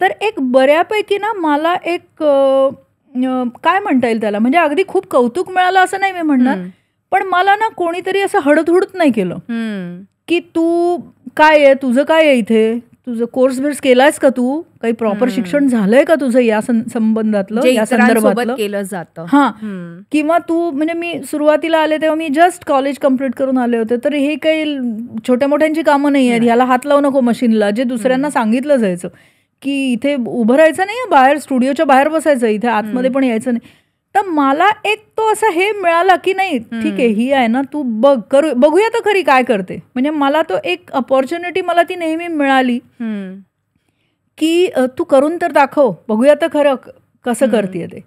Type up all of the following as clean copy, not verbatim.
तर एक बऱ्यापैकी ना मला एक काय म्हणता येईल त्याला, म्हणजे अगदी खूप कौतुक मिळालं असं नाही मी म्हणणार, पण मला ना कोणीतरी असं हडतहुडत नाही केलं की तू काय आहे, तुझं काय आहे इथे, तुझं कोर्स बिर्स केलायस का, तू काही प्रॉपर शिक्षण झालंय का तुझं या संबंधातलं, या संदर्भातलं केलं जातं. हां, किंवा तू म्हणजे मी सुरुवातीला आले तेव्हा मी जस्ट कॉलेज कम्प्लीट करून आले होते, तर हे काही छोट्या मोठ्यांची कामं नाही आहेत, ह्याला हात लावू नको मशीनला, जे दुसऱ्यांना सांगितलं जायचं की इथे उभं राहायचं नाही, बाहेर स्टुडिओच्या बाहेर बसायचं, इथे आतमध्ये पण यायचं नाही. तर मला एक तो असा हे मिळाला की नाही ठीक आहे, ही आहे ना, तू बघूया तर खरी काय करते. म्हणजे मला तो एक अपॉर्च्युनिटी मला ती नेहमी मिळाली की तू करून तर दाखव, बघूया तर खरं कसं करते ते.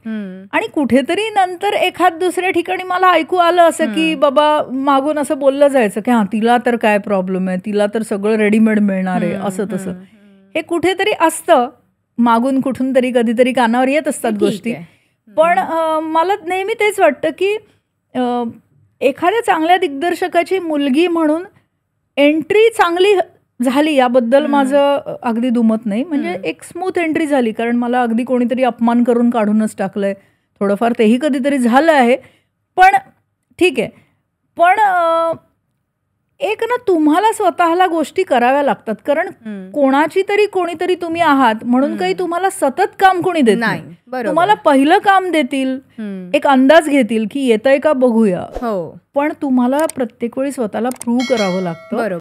आणि कुठेतरी नंतर एखाद दुसऱ्या ठिकाणी मला ऐकू आलं असं की बाबा मागून असं बोललं जायचं की हां, तिला तर काय प्रॉब्लेम आहे, तिला तर सगळं रेडीमेड मिळणार आहे, असं तसं. हे कुठेतरी असतं मागून, कुठून तरी कधीतरी कानावर येत असतात गोष्टी. पण मला नेहमी तेच वाटतं की एखाद्या चांगल्या दिग्दर्शकाची मुलगी म्हणून एंट्री चांगली झाली याबद्दल माझं अगदी दुमत नाही. म्हणजे एक स्मूथ एंट्री झाली, कारण मला अगदी कोणीतरी अपमान करून काढूनच टाकलंय, थोडंफार तेही कधीतरी झालं आहे. पण ठीक आहे, पण एक ना तुम्हाला स्वतःला गोष्टी कराव्या लागतात, कारण कोणाची तरी कोणीतरी तुम्ही आहात म्हणून काही तुम्हाला सतत काम कोणी देत नाही. तुम्हाला पहिलं काम देतील, एक अंदाज घेतील की येतंय का बघूया, पण तुम्हाला प्रत्येक वेळी स्वतःला प्रूव्ह करावं लागतं.